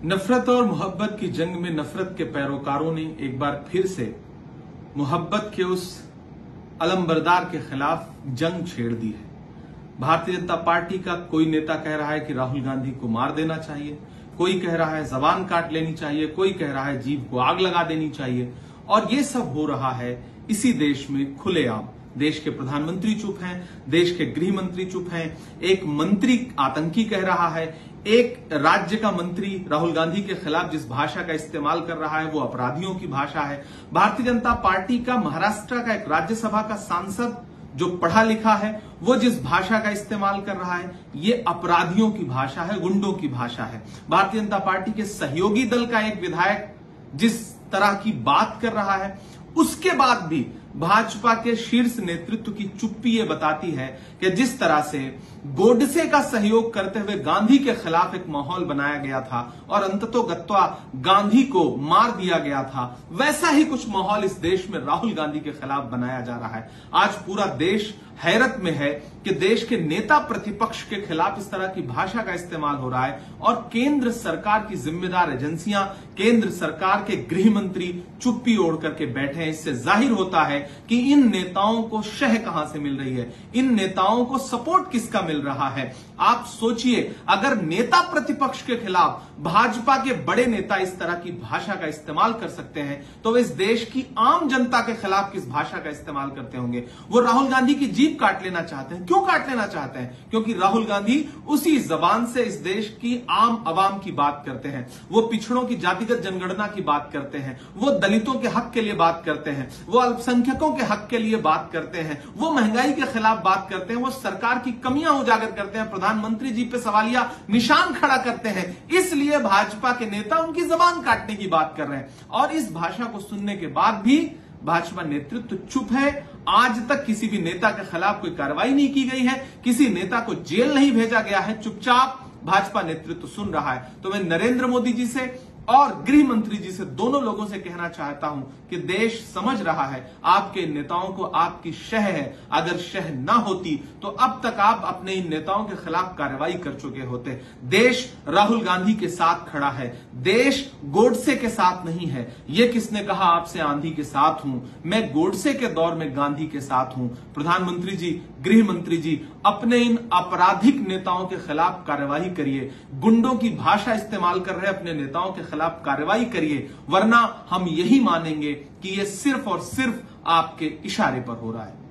नफरत और मोहब्बत की जंग में नफरत के पैरोकारों ने एक बार फिर से मोहब्बत के उस अलमबरदार के खिलाफ जंग छेड़ दी है। भारतीय जनता पार्टी का कोई नेता कह रहा है कि राहुल गांधी को मार देना चाहिए, कोई कह रहा है जबान काट लेनी चाहिए, कोई कह रहा है जीभ को आग लगा देनी चाहिए। और ये सब हो रहा है इसी देश में खुलेआम। देश के प्रधानमंत्री चुप हैं, देश के गृह मंत्री चुप हैं, एक मंत्री आतंकी कह रहा है, एक राज्य का मंत्री राहुल गांधी के खिलाफ जिस भाषा का इस्तेमाल कर रहा है वो अपराधियों की भाषा है। भारतीय जनता पार्टी का महाराष्ट्र का एक राज्यसभा का सांसद जो पढ़ा लिखा है वो जिस भाषा का इस्तेमाल कर रहा है ये अपराधियों की भाषा है, गुंडों की भाषा है। भारतीय जनता पार्टी के सहयोगी दल का एक विधायक जिस तरह की बात कर रहा है, उसके बाद भी भाजपा के शीर्ष नेतृत्व की चुप्पी ये बताती है कि जिस तरह से गोडसे का सहयोग करते हुए गांधी के खिलाफ एक माहौल बनाया गया था और अंततोगत्वा गांधी को मार दिया गया था, वैसा ही कुछ माहौल इस देश में राहुल गांधी के खिलाफ बनाया जा रहा है। आज पूरा देश हैरत में है कि देश के नेता प्रतिपक्ष के खिलाफ इस तरह की भाषा का इस्तेमाल हो रहा है और केंद्र सरकार की जिम्मेदार एजेंसियां, केंद्र सरकार के गृह मंत्री चुप्पी ओढ़ करके बैठे हैं। इससे जाहिर होता है कि इन नेताओं को शह कहां से मिल रही है, इन नेताओं को सपोर्ट किसका मिल रहा है। आप सोचिए, अगर नेता प्रतिपक्ष के खिलाफ भाजपा के बड़े नेता इस तरह की भाषा का इस्तेमाल कर सकते हैं तो वे इस देश की आम जनता के खिलाफ किस भाषा का इस्तेमाल करते होंगे। वो राहुल गांधी की जीभ काट लेना चाहते हैं। क्यों काट लेना चाहते हैं? क्योंकि राहुल गांधी उसी जबान से इस देश की आम आवाम की बात करते हैं, वो पिछड़ों की जातिगत जनगणना की बात करते हैं, वो दलितों के हक के लिए बात करते हैं, वो अल्पसंख्यकों के हक के लिए बात करते हैं, वो महंगाई के खिलाफ बात करते हैं, वो सरकार की कमियां उजागर करते हैं, प्रधानमंत्री जी पे सवालिया निशान खड़ा करते हैं। इसलिए भाजपा के नेता उनकी जबान काटने की बात कर रहे हैं और इस भाषा को सुनने के बाद भी भाजपा नेतृत्व चुप है। आज तक किसी भी नेता के खिलाफ कोई कार्रवाई नहीं की गई है, किसी नेता को जेल नहीं भेजा गया है, चुपचाप भाजपा नेतृत्व सुन रहा है। तो मैं नरेंद्र मोदी जी से और गृह मंत्री जी से, दोनों लोगों से कहना चाहता हूं कि देश समझ रहा है आपके नेताओं को आपकी शह है। अगर शह ना होती तो अब तक आप अपने इन नेताओं के खिलाफ कार्रवाई कर चुके होते। देश राहुल गांधी के साथ खड़ा है, देश गोडसे के साथ नहीं है। ये किसने कहा आपसे आंधी के साथ हूं? मैं गोडसे के दौर में गांधी के साथ हूं। प्रधानमंत्री जी, गृह मंत्री जी, अपने इन आपराधिक नेताओं के खिलाफ कार्रवाई करिए। गुंडों की भाषा इस्तेमाल कर रहे अपने नेताओं के खिलाफ कार्रवाई करिए, वरना हम यही मानेंगे कि ये सिर्फ और सिर्फ आपके इशारे पर हो रहा है।